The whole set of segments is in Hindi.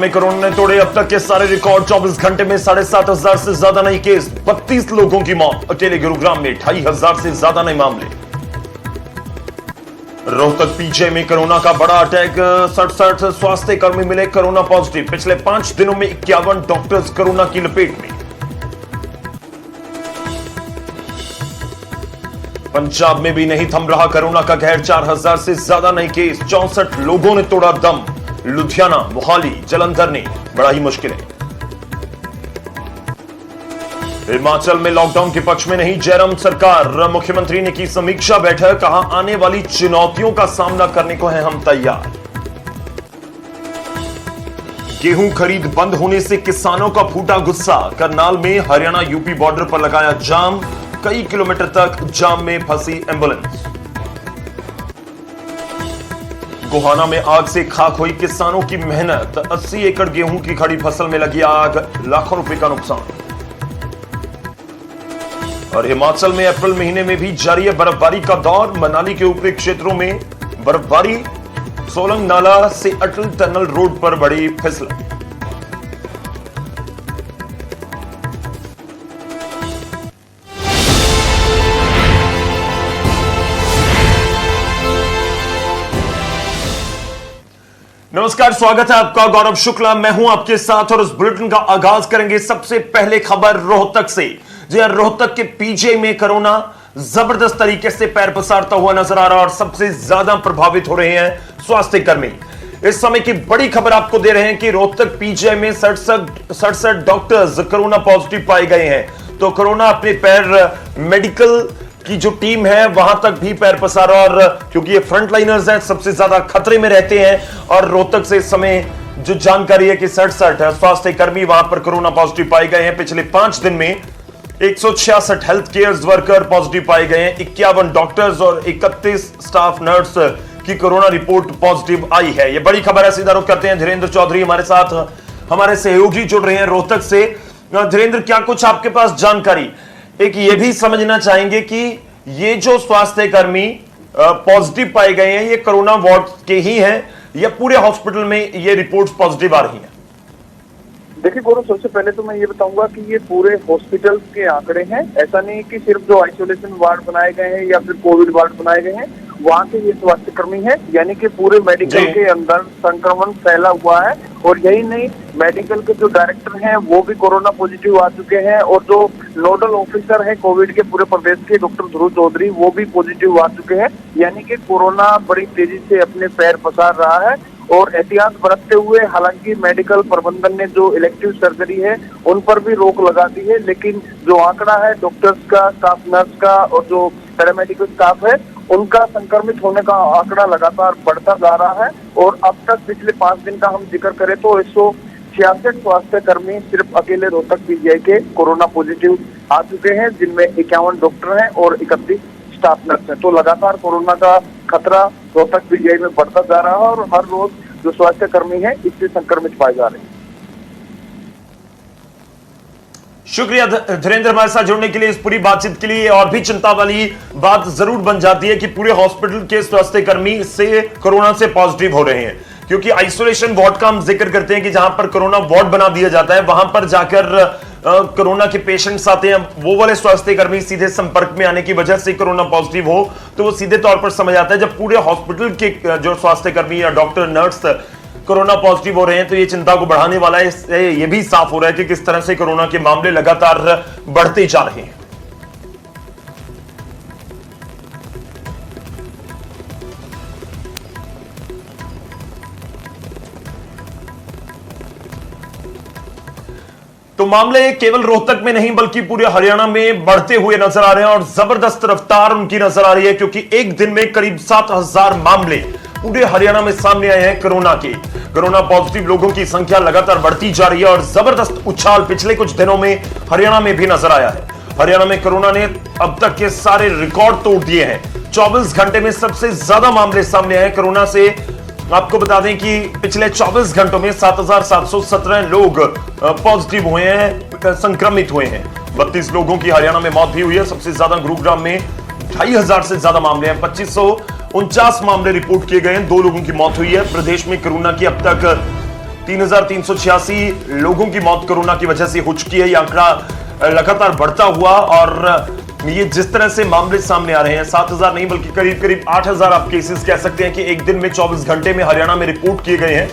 में कोरोना ने तोड़े अब तक के सारे रिकॉर्ड। 24 घंटे में 7,500 से ज्यादा नए केस, 32 लोगों की मौत। अकेले गुरुग्राम में 2,500 से ज्यादा नए मामले। रोहतक पीजीआई में कोरोना का बड़ा अटैक। 67 स्वास्थ्य कर्मी मिले कोरोना पॉजिटिव। पिछले 5 दिनों में 51 डॉक्टर्स कोरोना की लपेट में। पंजाब में भी नहीं थम रहा कोरोना का कहर। 4,000 से ज्यादा नए केस, 64 लोगों ने तोड़ा दम। लुधियाना, मोहाली, जालंधर ने बढ़ाई मुश्किलें। हिमाचल में लॉकडाउन के पक्ष में नहीं जयराम सरकार। मुख्यमंत्री ने की समीक्षा बैठक, कहा आने वाली चुनौतियों का सामना करने को हैं हम तैयार। गेहूं खरीद बंद होने से किसानों का फूटा गुस्सा। करनाल में हरियाणा यूपी बॉर्डर पर लगाया जाम। कई किलोमीटर तक जाम में फंसी एम्बुलेंस। गोहाना में आग से खाक हुई किसानों की मेहनत। 80 एकड़ गेहूं की खड़ी फसल में लगी आग, लाखों रुपए का नुकसान। और हिमाचल में अप्रैल महीने में भी जारी है बर्फबारी का दौर। मनाली के ऊपरी क्षेत्रों में बर्फबारी। सोलंग नाला से अटल टनल रोड पर बड़ी फिसलन। नमस्कार, स्वागत है आपका। गौरव शुक्ला मैं हूं आपके साथ और इस बुलेटिन का आगाज करेंगे सबसे पहले खबर रोहतक से। जी हां, रोहतक के पीजीआई में कोरोना जबरदस्त तरीके से पैर पसारता हुआ नजर आ रहा है और सबसे ज्यादा प्रभावित हो रहे हैं स्वास्थ्य कर्मी। इस समय की बड़ी खबर आपको दे रहे हैं कि रोहतक पीजीआई में 67 डॉक्टर्स कोरोना पॉजिटिव पाए गए हैं। तो कोरोना अपने पैर मेडिकल की जो टीम है वहां तक भी पैर पसारा, और क्योंकि ये फ्रंटलाइनर्स हैं, सबसे ज्यादा खतरे में रहते हैं। और रोहतक से इस समय जो जानकारी है कि 67 स्वास्थ्य कर्मी वहां पर कोरोना पॉजिटिव पाए गए हैं। पिछले 5 दिन में 166 हेल्थ केयर वर्कर पॉजिटिव पाए गए हैं। 51 डॉक्टर्स और 31 स्टाफ नर्स की कोरोना रिपोर्ट पॉजिटिव आई है। ये बड़ी खबर है। सीधा रुख करते हैं, धीरेन्द्र चौधरी हमारे साथ, हमारे सहयोगी जुड़ रहे हैं रोहतक से। धीरेन्द्र, क्या कुछ आपके पास जानकारी? एक ये भी समझना चाहेंगे कि ये जो स्वास्थ्य कर्मी पॉजिटिव पाए गए हैं, ये कोरोना वार्ड के ही हैं या पूरे हॉस्पिटल में ये रिपोर्ट्स पॉजिटिव आ रही हैं? देखिए गौरव, सबसे पहले तो मैं ये बताऊंगा कि ये पूरे हॉस्पिटल के आंकड़े हैं। ऐसा नहीं कि सिर्फ जो आइसोलेशन वार्ड बनाए गए हैं या फिर कोविड वार्ड बनाए गए हैं वहाँ के ये स्वास्थ्य कर्मी है, यानी कि पूरे मेडिकल के अंदर संक्रमण फैला हुआ है। और यही नहीं, मेडिकल के जो डायरेक्टर हैं वो भी कोरोना पॉजिटिव आ चुके हैं, और जो नोडल ऑफिसर है कोविड के पूरे प्रदेश के डॉक्टर ध्रुव चौधरी, वो भी पॉजिटिव आ चुके हैं। यानी कि कोरोना बड़ी तेजी से अपने पैर पसार रहा है। और एहतियात बरतते हुए हालांकि मेडिकल प्रबंधन ने जो इलेक्टिव सर्जरी है उन पर भी रोक लगा दी है, लेकिन जो आंकड़ा है डॉक्टर्स का, स्टाफ नर्स का और जो पैरामेडिकल स्टाफ है उनका संक्रमित होने का आंकड़ा लगातार बढ़ता जा रहा है। और अब तक पिछले 5 दिन का हम जिक्र करें तो 166 स्वास्थ्य कर्मी सिर्फ अकेले रोहतक पीजीआई के कोरोना पॉजिटिव आ चुके हैं, जिनमें 51 डॉक्टर हैं और 31 स्टाफ नर्स है। तो लगातार कोरोना का खतरा रोहतक पीजीआई में बढ़ता जा रहा है और हर रोज जो स्वास्थ्य कर्मी है इससे संक्रमित पाए जा रहे हैं। शुक्रिया धीरेन्द्र हमारे साथ जुड़ने के लिए, इस पूरी बातचीत के लिए। और भी चिंता वाली बात जरूर बन जाती है कि पूरे हॉस्पिटल के स्वास्थ्य कर्मी से कोरोना से पॉजिटिव हो रहे हैं, क्योंकि आइसोलेशन वार्ड का हम जिक्र करते हैं कि जहां पर कोरोना वार्ड बना दिया जाता है वहां पर जाकर कोरोना के पेशेंट्स आते हैं। वो वाले स्वास्थ्य कर्मी सीधे संपर्क में आने की वजह से कोरोना पॉजिटिव हो तो वो सीधे तौर पर समझ आता है। जब पूरे हॉस्पिटल के जो स्वास्थ्य कर्मी या डॉक्टर नर्स कोरोना पॉजिटिव हो रहे हैं तो ये चिंता को बढ़ाने वाला है। इससे ये भी साफ हो रहा है कि किस तरह से कोरोना के मामले लगातार बढ़ते जा रहे हैं। तो मामले केवल रोहतक में नहीं बल्कि पूरे हरियाणा में बढ़ते हुए नजर आ रहे हैं और जबरदस्त रफ्तार उनकी नजर आ रही है, क्योंकि एक दिन में करीब 7,000 मामले पूरे हरियाणा में सामने आए हैं कोरोना के। कोरोना पॉजिटिव लोगों की संख्या लगातार बढ़ती जा रही है और जबरदस्त उछाल पिछले कुछ दिनों में हरियाणा में भी नजर आया है। हरियाणा में कोरोना ने अब तक के सारे रिकॉर्ड तोड़ दिए हैं। 24 घंटे में सबसे ज्यादा मामले सामने आए कोरोना से। आपको बता दें कि पिछले 24 घंटों में 7,717 लोग पॉजिटिव हुए हैं, संक्रमित हुए हैं। 32 लोगों की हरियाणा में मौत भी हुई है। सबसे ज्यादा गुरुग्राम में 2,500 से ज्यादा मामले हैं। 2549 मामले रिपोर्ट किए गए हैं। 2 लोगों की मौत हुई है। प्रदेश में कोरोना की अब तक 3,386 लोगों की मौत कोरोना की वजह से हो चुकी है। यह आंकड़ा लगातार बढ़ता हुआ और ये जिस तरह से मामले सामने आ रहे हैं, 7,000 नहीं बल्कि करीब करीब 8,000 आप केसेस कह सकते हैं कि एक दिन में 24 घंटे में हरियाणा में रिपोर्ट किए गए हैं।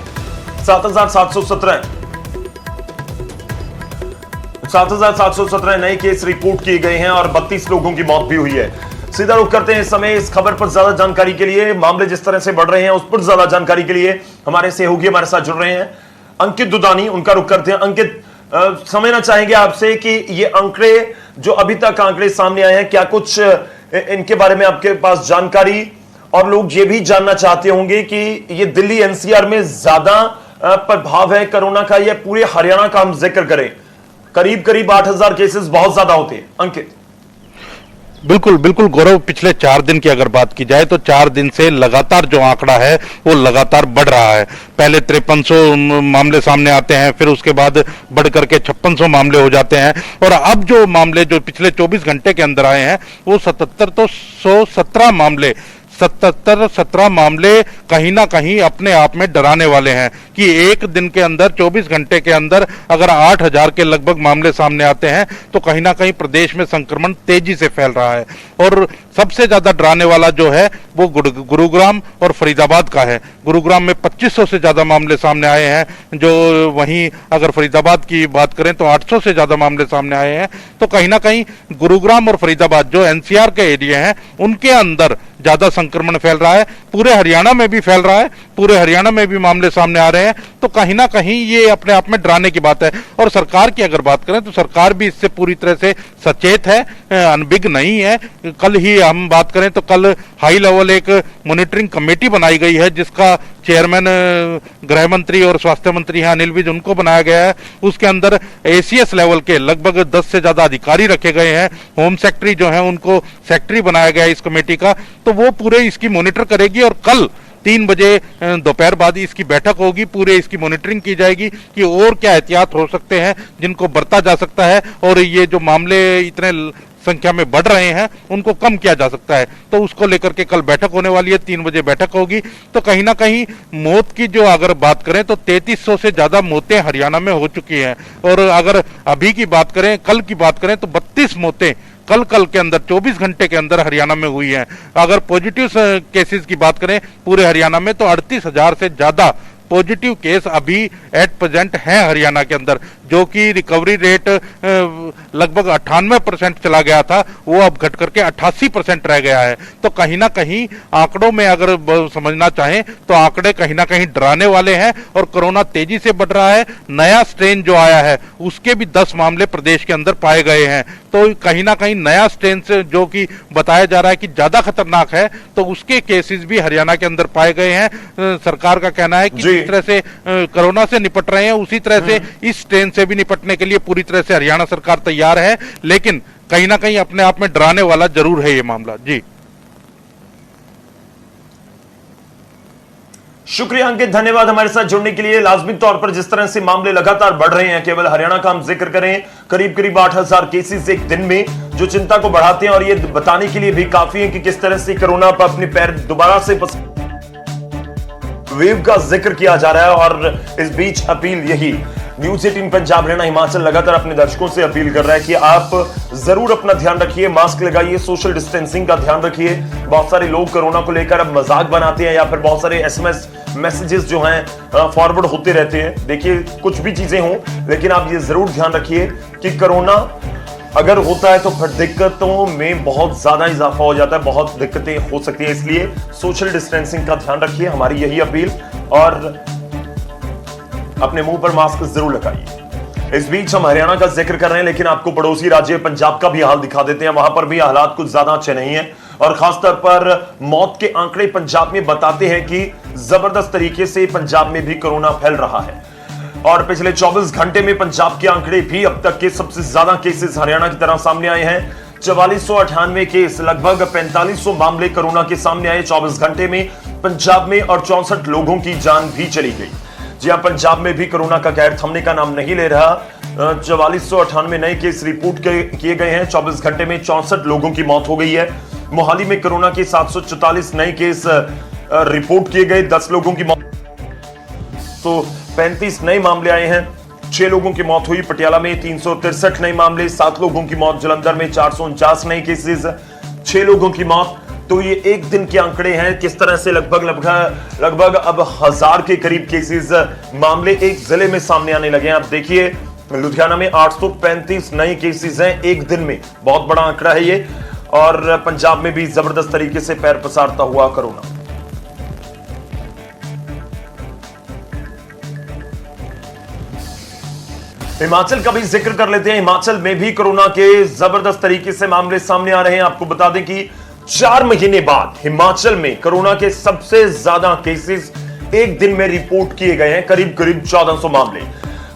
7,717 नए केस रिपोर्ट किए गए हैं और 32 लोगों की मौत भी हुई है। सीधा रुख करते हैं इस समय इस खबर पर ज्यादा जानकारी के लिए, मामले जिस तरह से बढ़ रहे हैं उस पर ज्यादा जानकारी के लिए हमारे सहयोगी हमारे साथ जुड़ रहे हैं, अंकित दुदानी, उनका रुख करते हैं। अंकित, समझना चाहेंगे आपसे कि ये आंकड़े जो अभी तक आंकड़े सामने आए हैं, क्या कुछ इनके बारे में आपके पास जानकारी, और लोग ये भी जानना चाहते होंगे कि ये दिल्ली एनसीआर में ज्यादा प्रभाव है कोरोना का या पूरे हरियाणा का हम जिक्र करें? करीब करीब 8,000 केसेस बहुत ज्यादा होते हैं। अंकित। बिल्कुल बिल्कुल गौरव, पिछले 4 दिन की अगर बात की जाए तो 4 दिन से लगातार जो आंकड़ा है वो लगातार बढ़ रहा है। पहले 5300 मामले सामने आते हैं, फिर उसके बाद बढ़ करके 5600 मामले हो जाते हैं, और अब जो मामले जो पिछले 24 घंटे के अंदर आए हैं वो 17 मामले कहीं ना कहीं अपने आप में डराने वाले हैं कि एक दिन के अंदर 24 घंटे के अंदर अगर 8,000 के लगभग मामले सामने आते हैं तो कहीं ना कहीं प्रदेश में संक्रमण तेजी से फैल रहा है। और सबसे ज्यादा डराने वाला जो है वो गुरुग्राम और फरीदाबाद का है। गुरुग्राम में 2500 से ज्यादा मामले सामने आए हैं, जो वहीं अगर फरीदाबाद की बात करें तो 800 से ज्यादा मामले सामने आए हैं। तो कहीं ना कहीं गुरुग्राम और फरीदाबाद जो एनसीआर के एरिया हैं उनके अंदर ज्यादा संक्रमण फैल रहा है। पूरे हरियाणा में भी फैल रहा है, पूरे हरियाणा में भी मामले सामने आ रहे हैं। तो कहीं ना कहीं ये अपने आप में डराने की बात है। और सरकार की अगर बात करें तो सरकार भी इससे पूरी तरह से सचेत है, अनबिग नहीं है। कल ही हम बात करें तो कल हाई लेवल एक मॉनिटरिंग कमेटी बनाई गई है जिसका चेयरमैन गृह मंत्री और स्वास्थ्य मंत्री हैं अनिल विज, उनको बनाया गया है। उसके अंदर एसीएस लेवल के लगभग 10 से ज्यादा अधिकारी रखे गए हैं। होम सेक्रेटरी जो है उनको सेक्रेटरी बनाया गया है इस कमेटी का। तो वो पूरे इसकी मॉनिटर करेगी और कल 3 बजे दोपहर बाद इसकी बैठक होगी, पूरे इसकी मॉनिटरिंग की जाएगी कि और क्या एहतियात हो सकते हैं जिनको बरता जा सकता है और ये जो मामले इतने संख्या में बढ़ रहे हैं उनको कम किया जा सकता है। तो उसको लेकर के कल बैठक होने वाली है, 3 बजे बैठक होगी। तो कहीं ना कहीं मौत की जो अगर बात करें तो 3300 से ज्यादा मौतें हरियाणा में हो चुकी हैं। और अगर अभी की बात करें, कल की बात करें तो 32 मौतें कल के अंदर 24 घंटे के अंदर हरियाणा में हुई हैं। अगर पॉजिटिव केसेस की बात करें पूरे हरियाणा में तो 38,000 से ज्यादा पॉजिटिव केस अभी एट प्रेजेंट हैं हरियाणा के अंदर, जो कि रिकवरी रेट लगभग 98% चला गया था, वो अब घट करके 88% रह गया है। तो कहीं ना कहीं आंकड़ों में अगर समझना चाहें तो आंकड़े कहीं ना कहीं डराने वाले हैं और कोरोना तेजी से बढ़ रहा है। नया स्ट्रेन जो आया है उसके भी 10 मामले प्रदेश के अंदर पाए गए हैं। तो कहीं ना कहीं नया स्ट्रेन से जो कि बताया जा रहा है कि ज्यादा खतरनाक है, तो उसके केसेस भी हरियाणा के अंदर पाए गए हैं। सरकार का कहना है कि जिस तरह से कोरोना से निपट रहे हैं उसी तरह से इस स्ट्रेन से भी निपटने के लिए पूरी तरह से हरियाणा सरकार तैयार है, लेकिन कहीं ना कहीं अपने आप में डराने वाला जरूर है ये मामला। जी शुक्रिया अंकित, धन्यवाद हमारे साथ जुड़ने के लिए। लाजमी तौर पर जिस तरह से मामले लगातार बढ़ रहे हैं, केवल हरियाणा का हम जिक्र करें करीब करीब 8,000 केसेस एक दिन में, जो चिंता को बढ़ाते हैं और ये बताने के लिए भी काफी है कि किस तरह से कोरोना पर अपने पैर दोबारा से वेव का जिक्र किया जा रहा है। और इस बीच अपील यही, न्यूज 18 पंजाब हरियाणा हिमाचल लगातार अपने दर्शकों से अपील कर रहा है कि आप जरूर अपना ध्यान रखिए, मास्क लगाइए, सोशल डिस्टेंसिंग का ध्यान रखिए। बहुत सारे लोग कोरोना को लेकर अब मजाक बनाते हैं या फिर बहुत सारे एसएमएस मैसेजेस जो हैं फॉरवर्ड होते रहते हैं। देखिए कुछ भी चीजें हों, लेकिन आप ये जरूर ध्यान रखिए कि कोरोना अगर होता है तो फिर दिक्कतों में बहुत ज्यादा इजाफा हो जाता है, बहुत दिक्कतें हो सकती है। इसलिए सोशल डिस्टेंसिंग का ध्यान रखिए, हमारी यही अपील, और अपने मुंह पर मास्क जरूर लगाइए। इस बीच हम हरियाणा का जिक्र कर रहे हैं, लेकिन आपको पड़ोसी राज्य पंजाब का भी हाल दिखा देते हैं। वहां पर भी हालात कुछ ज्यादा अच्छे नहीं है और खासतौर पर मौत के आंकड़े पंजाब में बताते हैं कि जबरदस्त तरीके से पंजाब में भी कोरोना फैल रहा है। और पिछले 24 घंटे में पंजाब के आंकड़े भी अब तक के सबसे ज्यादा केसेस हरियाणा की तरह सामने आए हैं। 4498 केस, लगभग 4500 मामले कोरोना के सामने आए 24 घंटे में पंजाब में, और 64 लोगों की जान भी चली गई। जी हां, पंजाब में भी कोरोना का कहर थमने का नाम नहीं ले रहा। 4498 नए केस रिपोर्ट किए गए हैं। 24 घंटे में 64 लोगों की मौत हो गई है। मोहाली में कोरोना के 744 नए केस रिपोर्ट किए गए, 10 लोगों की मौत। तो 35 नए मामले आए हैं, 6 लोगों की मौत हुई। पटियाला में 363 नए मामले, 7 लोगों की मौत। जलंधर में 449 नए केसेस, 6 लोगों की मौत। तो ये एक दिन के आंकड़े हैं। किस तरह से लगभग अब 1000 के करीब केसेस, मामले एक जिले में सामने आने लगे हैं। आप देखिए, लुधियाना में 835 नए केसेस हैं एक दिन में, बहुत बड़ा आंकड़ा है ये। और पंजाब में भी जबरदस्त तरीके से पैर पसारता हुआ कोरोना। हिमाचल का भी जिक्र कर लेते हैं। हिमाचल में भी कोरोना के जबरदस्त तरीके से मामले सामने आ रहे हैं। आपको बता दें कि 4 महीने बाद हिमाचल में कोरोना के सबसे ज्यादा केसेस एक दिन में रिपोर्ट किए गए हैं, करीब 1400 मामले।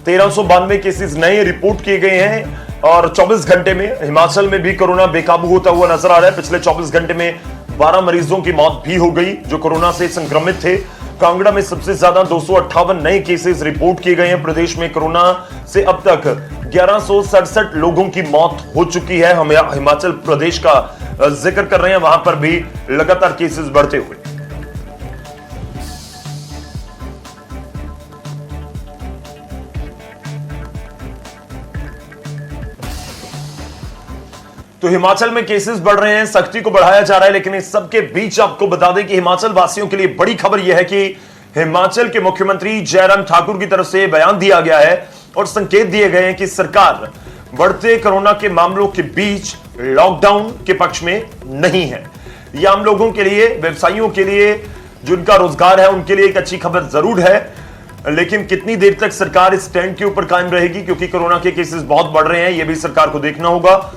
1392 केसेस नए रिपोर्ट किए गए हैं और 24 घंटे में हिमाचल में भी कोरोना बेकाबू होता हुआ नजर आ रहा है। पिछले 24 घंटे में 12 मरीजों की मौत भी हो गई जो कोरोना से संक्रमित थे। कांगड़ा में सबसे ज्यादा 258 नए केसेस रिपोर्ट किए गए हैं। प्रदेश में कोरोना से अब तक 1167 लोगों की मौत हो चुकी है। हम हिमाचल प्रदेश का जिक्र कर रहे हैं, वहां पर भी लगातार केसेस बढ़ते हुए। तो हिमाचल में केसेस बढ़ रहे हैं, सख्ती को बढ़ाया जा रहा है, लेकिन इस सबके बीच आपको बता दें कि हिमाचल वासियों के लिए बड़ी खबर यह है कि हिमाचल के मुख्यमंत्री जयराम ठाकुर की तरफ से बयान दिया गया है और संकेत दिए गए हैं कि सरकार बढ़ते कोरोना के मामलों के बीच लॉकडाउन के पक्ष में नहीं है। यह आम लोगों के लिए, व्यवसायियों के लिए, जिनका रोजगार है, उनके लिए एक अच्छी खबर जरूर है। लेकिन कितनी देर तक सरकार इस स्टैंड के ऊपर कायम रहेगी, क्योंकि कोरोना के केसेस बहुत बढ़ रहे हैं, यह भी सरकार को देखना होगा।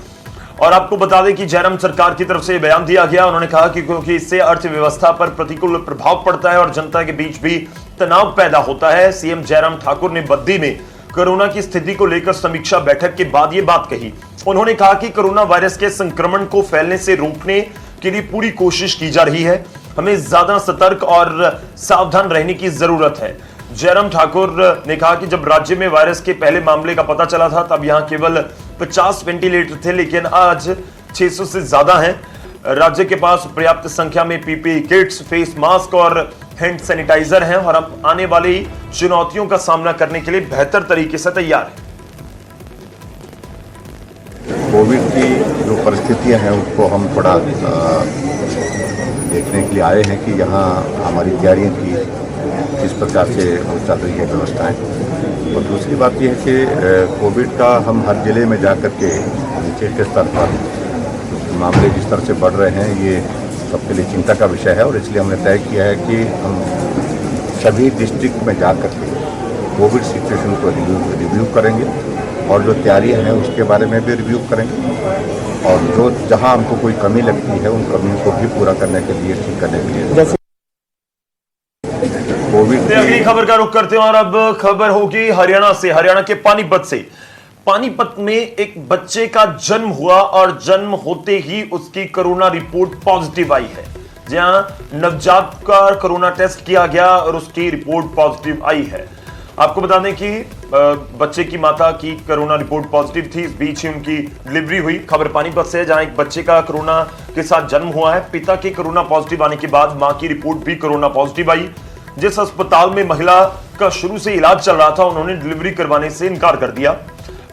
और आपको बता दें कि जयराम सरकार की तरफ से बयान दिया गया। उन्होंने कहा कि क्योंकि इससे अर्थव्यवस्था पर प्रतिकूल प्रभाव पड़ता है और जनता के बीच भी तनाव पैदा होता है। सीएम जयराम ठाकुर ने बद्दी में कोरोना की स्थिति को लेकर समीक्षा बैठक के बाद यह बात कही। उन्होंने कहा कि कोरोना वायरस के संक्रमण को फैलने से रोकने के लिए पूरी कोशिश की जा रही है। हमें ज्यादा सतर्क और सावधान रहने की जरूरत है। जयराम ठाकुर ने कहा कि जब राज्य में वायरस के पहले मामले का पता चला था तब यहां केवल 50 वेंटिलेटर थे, लेकिन आज 600 से ज्यादा हैं। राज्य के पास पर्याप्त संख्या में पीपीई किट्स, फेस मास्क और हैंड सैनिटाइजर हैं और हम आने वाली चुनौतियों का सामना करने के लिए बेहतर तरीके से तैयार हैं। कोविड की जो परिस्थितियां हैं उसको हम थोड़ा देखने के लिए आए हैं कि यहाँ हमारी तैयारियों की किस प्रकार से चल रही है व्यवस्थाएं। और दूसरी बात यह है कि कोविड का हम हर जिले में जा कर के नीचे के स्तर पर मामले जिस तरह से बढ़ रहे हैं, ये सबके लिए चिंता का विषय है। और इसलिए हमने तय किया है कि हम सभी डिस्ट्रिक्ट में जा कर के कोविड सिचुएशन को रिव्यू करेंगे और जो तैयारियां हैं उसके बारे में भी रिव्यू करेंगे और जो जहां हमको कोई कमी लगती है उन कमियों को भी पूरा करने के लिए, ठीक करने के लिए कोविड। अगली खबर का रुख करते हैं और अब खबर होगी हरियाणा से। हरियाणा के पानीपत से। पानीपत में एक बच्चे का जन्म हुआ और जन्म होते ही उसकी कोरोना रिपोर्ट पॉजिटिव आई है। जहां नवजात का कोरोना टेस्ट किया गया और उसकी रिपोर्ट पॉजिटिव आई है। आपको बता दें कि बच्चे की माता की कोरोना रिपोर्ट पॉजिटिव थी। इस बीच ही उनकी डिलीवरी हुई। खबर पानीपत से, जहां एक बच्चे का कोरोना के साथ जन्म हुआ है। पिता के कोरोना पॉजिटिव आने के बाद मां की रिपोर्ट भी कोरोना पॉजिटिव आई। जिस अस्पताल में महिला का शुरू से इलाज चल रहा था, उन्होंने डिलीवरी करवाने से इनकार कर दिया।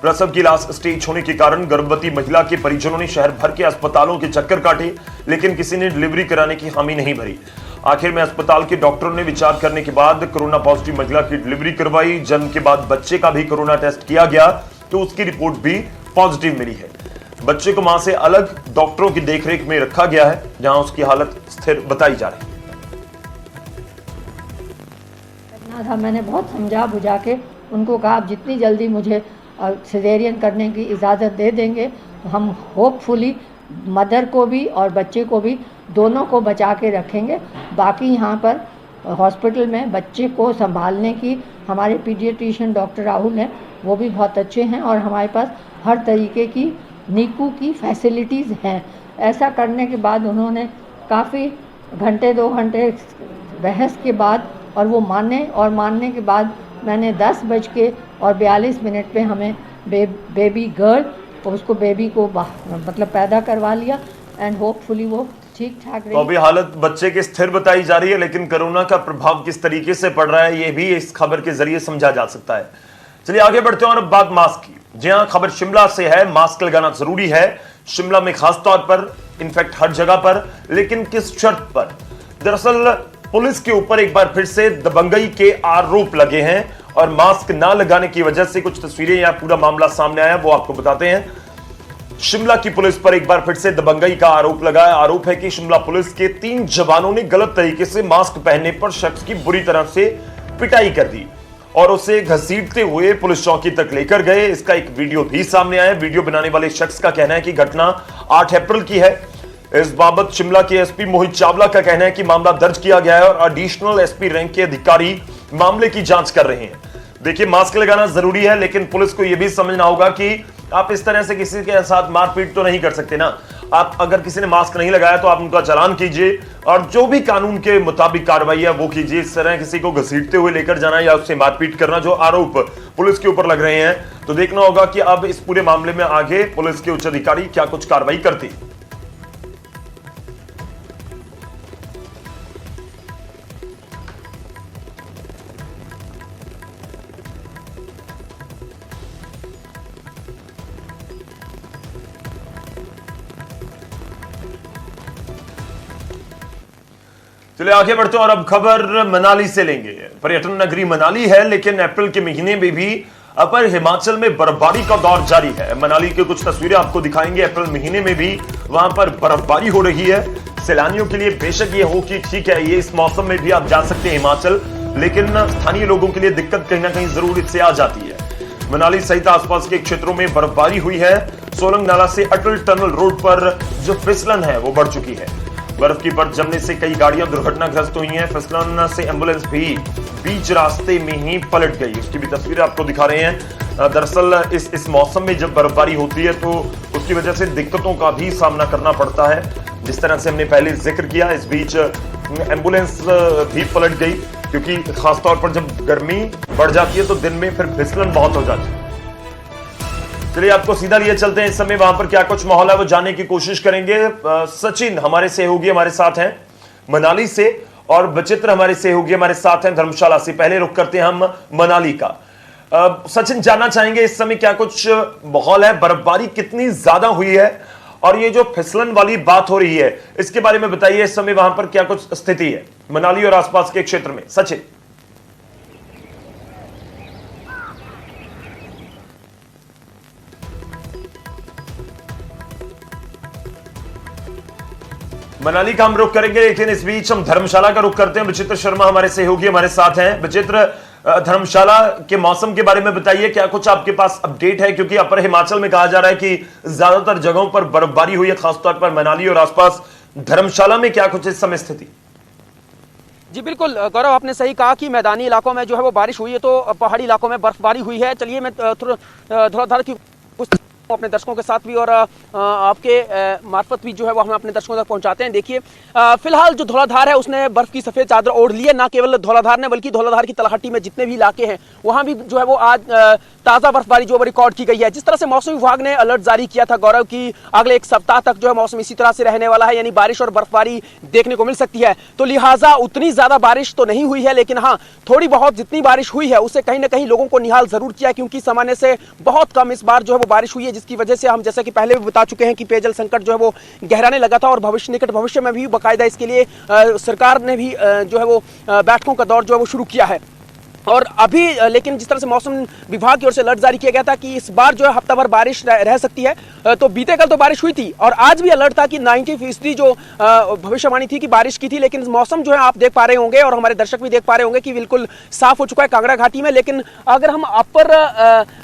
प्रसव की लास्ट स्टेज होने के कारण गर्भवती महिला के परिजनों ने शहर भर के अस्पतालों के चक्कर काटे, लेकिन किसी ने डिलीवरी कराने की हामी नहीं भरी। आखिर में अस्पताल के डॉक्टरों ने विचार करने के बाद कोरोना पॉजिटिव महिला की डिलीवरी करवाई। जन्म के बाद बच्चे का भी कोरोना टेस्ट किया गया तो उसकी रिपोर्ट भी पॉजिटिव मिली है। बच्चे को मां से अलग डॉक्टरों की देखरेख में रखा गया है, जहां उसकी हालत स्थिर बताई जा रही है। था, मैंने बहुत समझा बुझा के उनको कहा आप जितनी जल्दी मुझे सिजेरियन करने की इजाज़त दे देंगे तो हम होपफुली मदर को भी और बच्चे को भी दोनों को बचा के रखेंगे। बाकी यहाँ पर हॉस्पिटल में बच्चे को संभालने की हमारे पीडियाट्रिशियन डॉक्टर राहुल हैं, वो भी बहुत अच्छे हैं और हमारे पास हर तरीके की नीकू की फैसिलिटीज़ हैं। ऐसा करने के बाद उन्होंने काफ़ी घंटे 2 घंटे बहस के बाद और वो मानने के बाद मैंने 10:42 पे हमें बेबी गर्ल, उसको बेबी को मतलब पैदा करवा लिया एंड होपफुली वो ठीक ठाक तो रही। अभी हालत बच्चे की स्थिर बताई जा रही है, लेकिन कोरोना का प्रभाव किस तरीके से पड़ रहा है ये भी इस खबर के जरिए समझा जा सकता है। चलिए आगे बढ़ते हैं और अब बात मास्क की। जी हां, खबर शिमला से है। मास्क लगाना जरूरी है शिमला में खास तौर पर, इनफैक्ट हर जगह पर, लेकिन किस शर्त पर? दरअसल पुलिस के ऊपर एक बार फिर से दबंगई के आरोप लगे हैं और मास्क ना लगाने की वजह से कुछ तस्वीरें या पूरा मामला सामने आया, वो आपको बताते हैं। शिमला की पुलिस पर एक बार फिर से दबंगई का आरोप लगा है। आरोप है कि शिमला पुलिस के 3 जवानों ने गलत तरीके से मास्क पहनने पर शख्स की बुरी तरह से पिटाई कर दी और उसे घसीटते हुए पुलिस चौकी तक लेकर गए। इसका एक वीडियो भी सामने आया। वीडियो बनाने वाले शख्स का कहना है कि घटना 8 अप्रैल की है। इस बाबत शिमला के एसपी मोहित चावला का कहना है कि मामला दर्ज किया गया है और एडिशनल एसपी रैंक के अधिकारी मामले की जांच कर रहे हैं। देखिए, मास्क लगाना जरूरी है, लेकिन पुलिस को यह भी समझना होगा कि आप इस तरह से किसी के साथ मारपीट तो नहीं कर सकते ना। आप अगर किसी ने मास्क नहीं लगाया तो आप उनका चालान कीजिए और जो भी कानून के मुताबिक कार्रवाई है वो कीजिए। इस तरह किसी को घसीटते हुए लेकर जाना या उससे मारपीट करना, जो आरोप पुलिस के ऊपर लग रहे हैं, तो देखना होगा कि अब इस पूरे मामले में आगे पुलिस के उच्च अधिकारी क्या कुछ कार्रवाई करते। चलिए आगे बढ़ते हैं और अब खबर मनाली से लेंगे। पर्यटन नगरी मनाली है, लेकिन अप्रैल के महीने में भी अपर हिमाचल में बर्फबारी का दौर जारी है। मनाली की कुछ तस्वीरें आपको दिखाएंगे। अप्रैल महीने में भी वहां पर बर्फबारी हो रही है। सैलानियों के लिए बेशक ये हो कि ठीक है, ये इस मौसम में भी आप जा सकते हैं हिमाचल, लेकिन स्थानीय लोगों के लिए दिक्कत कहीं ना कहीं जरूर इससे आ जाती है। मनाली सहित आसपास के क्षेत्रों में बर्फबारी हुई है। सोलंग नाला से अटल टनल रोड पर जो फिसलन है वो बढ़ चुकी है। बर्फ की परत जमने से कई गाड़ियां दुर्घटनाग्रस्त हुई हैं। फिसलन से एम्बुलेंस भी बीच रास्ते में ही पलट गई। उसकी भी तस्वीरें आपको दिखा रहे हैं। दरअसल इस मौसम में जब बर्फबारी होती है तो उसकी वजह से दिक्कतों का भी सामना करना पड़ता है, जिस तरह से हमने पहले जिक्र किया। इस बीच एम्बुलेंस भी पलट गई, क्योंकि खासतौर पर जब गर्मी बढ़ जाती है तो दिन में फिर फिसलन बहुत हो जाती है। चलिए आपको सीधा लिए चलते हैं। इस समय वहां पर क्या कुछ माहौल है वो जानने की कोशिश करेंगे। सचिन हमारे सहयोगी हमारे साथ हैं मनाली से, और बचित्र हमारे सहयोगी हमारे साथ हैं धर्मशाला से। पहले रुक करते हैं हम मनाली का। सचिन, जानना चाहेंगे इस समय क्या कुछ माहौल है, बर्फबारी कितनी ज्यादा हुई है, और ये जो फिसलन वाली बात हो रही है इसके बारे में बताइए। इस समय वहां पर क्या कुछ स्थिति है मनाली और आसपास के क्षेत्र में? सचिन। मनाली का हम रुख करेंगे, लेकिन इस बीच हम धर्मशाला का रुख करते हैं। विचित्र शर्मा हमारे सहयोगी हमारे साथ हैं। विचित्र, धर्मशाला के मौसम के बारे में बताइए, क्या कुछ आपके पास अपडेट है? क्योंकि अपर हिमाचल में कहा जा रहा है कि ज्यादातर जगहों पर बर्फबारी हुई है, खासतौर पर मनाली और आसपास। धर्मशाला में क्या कुछ इस समय स्थिति? जी बिल्कुल गौरव, आपने सही कहा कि मैदानी इलाकों में जो है वो बारिश हुई है, तो पहाड़ी इलाकों में बर्फबारी हुई है। चलिए मैं धुआंधार की कुछ अपने दर्शकों के साथ भी और आपके मार्फत भी जो है वो हम अपने दर्शकों तक पहुंचाते हैं। देखिए, फिलहाल जो धौलाधार है उसने बर्फ की सफेद चादर ओढ़ ली है। ना केवल धौलाधार ने, बल्कि धौलाधार की तलहटी में जितने भी इलाके हैं वहां भी जो है वो आज ताजा बर्फबारी जो रिकॉर्ड की गई है। जिस तरह से मौसम विभाग ने अलर्ट जारी किया था गौरव की अगले 1 सप्ताह तक जो है मौसम इसी तरह से रहने वाला है, यानी बारिश और बर्फबारी देखने को मिल सकती है। तो लिहाजा उतनी ज्यादा बारिश तो नहीं हुई है, लेकिन हाँ थोड़ी बहुत जितनी बारिश हुई है उससे कहीं ना कहीं लोगों को निहाल जरूर किया, क्योंकि सामान्य से बहुत कम इस बार जो है वो बारिश हुई है, जिसकी वजह से हम जैसा कि पहले भी बता चुके हैं कि पेयजल संकट जो है वो गहराने लगा था। और निकट भविष्य में भी बाकायदा इसके लिए सरकार ने भी जो है वो बैठकों का दौर जो है वो शुरू किया है। और अभी लेकिन जिस तरह से मौसम विभाग की ओर से अलर्ट जारी किया गया था कि इस बार जो है हफ्ता भर बारिश रह सकती है, तो बीते कल तो बारिश हुई थी और आज भी अलर्ट था कि 90% जो भविष्यवाणी थी कि बारिश की थी। लेकिन मौसम जो है आप देख पा रहे होंगे और हमारे दर्शक भी देख पा रहे होंगे कि बिल्कुल साफ हो चुका है कांगड़ा घाटी में। लेकिन अगर हम अपर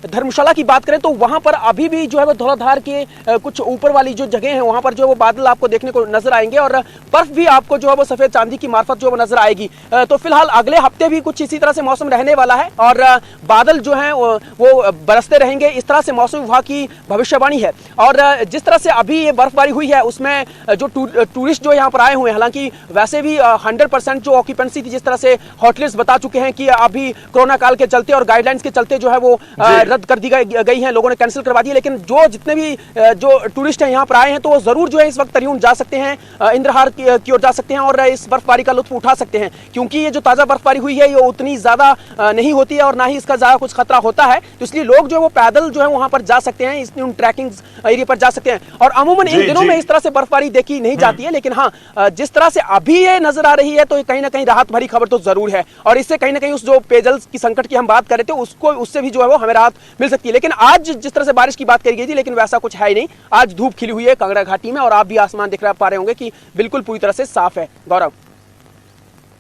धर्मशाला की बात करें तो वहां पर अभी भी जो है वो धौलाधार के कुछ ऊपर वाली जो जगह है वहां पर जो है वो बादल आपको देखने को नजर आएंगे और बर्फ भी आपको जो है वो सफेद चांदी की मार्फत जो है वो नजर आएगी। तो फिलहाल अगले हफ्ते भी कुछ इसी तरह से मौसम मौसम रहने वाला है और बादल जो हैं वो बरसते रहेंगे, इस तरह से मौसम विभाग की भविष्यवाणी है। और जिस तरह से अभी ये बर्फबारी हुई है उसमें जो टूरिस्ट जो यहाँ पर आए हुए हैं, हालांकि वैसे भी 100% जो ऑक्यूपेंसी थी, जिस तरह से होटलियर्स बता चुके हैं कि अभी कोरोना काल के चलते और गाइडलाइंस के चलते जो है वो रद्द कर दी गई है, लोगों ने कैंसिल करवा दी। लेकिन जो जितने भी जो टूरिस्ट हैं यहाँ पर आए हैं तो वो जरूर जो है इस वक्त तरियून जा सकते हैं, इंद्रहार की ओर जा सकते हैं और इस बर्फबारी का लुत्फ उठा सकते हैं, क्योंकि ये जो ताजा बर्फबारी हुई है ये उतनी ज्यादा नहीं होती है और ना ही इसका ज्यादा कुछ खतरा होता है। तो इसलिए लोग जो है वो पैदल जो है वहां पर जा सकते हैं, उन ट्रैकिंग एरिया पर जा सकते हैं। और अमूमन इन दिनों में इस तरह से बर्फबारी देखी नहीं जाती है, लेकिन हाँ जिस तरह से अभी ये नजर आ रही है तो कहीं ना कहीं राहत भरी खबर तो जरूर है और इससे कहीं ना कहीं उस जो पेयजल की संकट की हम बात कर रहे थे उससे भी जो है वो हमें राहत मिल सकती है। लेकिन आज जिस तरह से बारिश की बात करी गई थी, लेकिन वैसा कुछ है ही नहीं। आज धूप खिली हुई है कांगड़ा घाटी में और आप भी आसमान दिख पा रहे होंगे कि बिल्कुल पूरी तरह से साफ है। गौरव,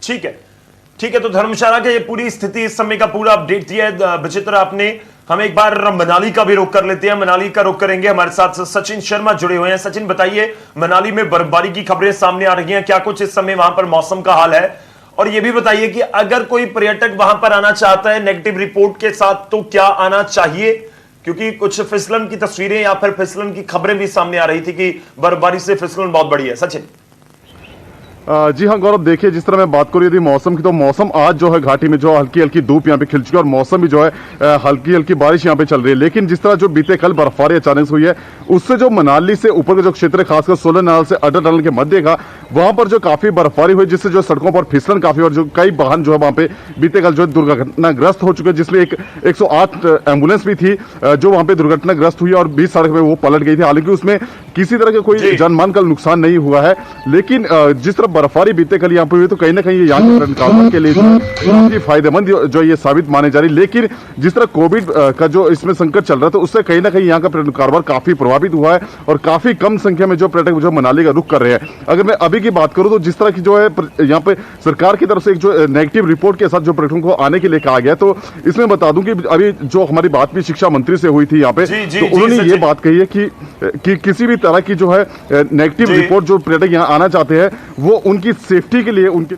ठीक है, तो धर्मशाला की ये पूरी स्थिति इस समय का पूरा अपडेट दिया है विचित्र आपने। हम एक बार मनाली का भी रुख कर लेते हैं, मनाली का रुख करेंगे। हमारे साथ सचिन शर्मा जुड़े हुए हैं। सचिन, बताइए, मनाली में बर्फबारी की खबरें सामने आ रही हैं, क्या कुछ इस समय वहां पर मौसम का हाल है? और यह भी बताइए कि अगर कोई पर्यटक वहां पर आना चाहता है नेगेटिव रिपोर्ट के साथ तो क्या आना चाहिए? क्योंकि कुछ फिसलन की तस्वीरें या फिर फिसलन की खबरें भी सामने आ रही थी कि बर्फबारी से फिसलन बहुत बड़ी है। सचिन। जी हाँ गौरव, देखिए जिस तरह मैं बात करूँ यदि मौसम की, तो मौसम आज जो है घाटी में जो हल्की हल्की धूप यहाँ पे खिल चुकी है और मौसम भी जो है हल्की हल्की बारिश यहाँ पे चल रही है। लेकिन जिस तरह जो बीते कल बर्फबारी अचानक से हुई है उससे जो मनाली से ऊपर का जो क्षेत्र है, खासकर सोलर नाल से अटल टनल के मध्य का, वहां पर जो काफी बर्फबारी हुई जिससे जो सड़कों पर फिसलन काफी और जो कई वाहन जो है वहां पे बीते कल जो है दुर्घटनाग्रस्त हो चुके हैं, जिसमें एक 108 एम्बुलेंस भी थी जो वहां पे दुर्घटनाग्रस्त हुई और बीच सड़क में वो पलट गई थी। हालांकि उसमें किसी तरह का कोई जानमाल का नुकसान नहीं हुआ है, लेकिन जिस तरह बर्फबारी बीते कल यहाँ पे हुई तो कहीं ना कहीं यहाँ के पर्यटकों के लिए काफी फायदेमंद जो ये साबित माने जा रही। लेकिन जिस तरह कोविड का जो इसमें संकट चल रहा है तो उससे कहीं ना कहीं यहाँ का पर्यटन कारोबार काफी प्रभावित हुआ है और काफी कम संख्या में जो पर्यटक जो मनाली का रुख कर रहे हैं। अगर मैं अभी की बात करूं तो जिस तरह की जो है यहाँ पे सरकार की तरफ से एक जो नेगेटिव रिपोर्ट के साथ जो पर्यटकों को आने के लिए कहा गया, तो इसमें बता दूं कि अभी जो हमारी बात भी शिक्षा मंत्री से हुई थी यहाँ पे, तो उन्होंने ये बात कही है कि किसी भी तरह की जो है नेगेटिव रिपोर्ट जो पर्यटक यहाँ आना चाहते हैं वो उनकी सेफ्टी के लिए उनके।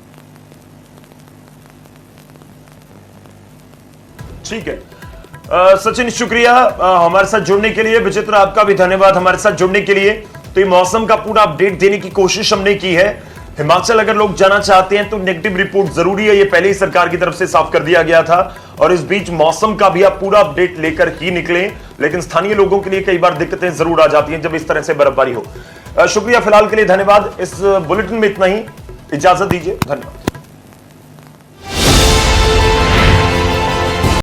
ठीक है सचिन, शुक्रिया हमारे साथ जुड़ने के लिए। विचित्र, आपका भी धन्यवाद हमारे साथ जुड़ने के लिए। तो ये मौसम का पूरा अपडेट देने की कोशिश हमने की है। हिमाचल अगर लोग जाना चाहते हैं तो नेगेटिव रिपोर्ट जरूरी है, ये पहले ही सरकार की तरफ से साफ कर दिया गया था। और इस बीच मौसम का भी आप पूरा अपडेट लेकर ही निकले, लेकिन स्थानीय लोगों के लिए कई बार दिक्कतें जरूर आ जाती हैं जब इस तरह से बर्फबारी हो। शुक्रिया, फिलहाल के लिए धन्यवाद। इस बुलेटिन में इतना ही, इजाजत दीजिए, धन्यवाद।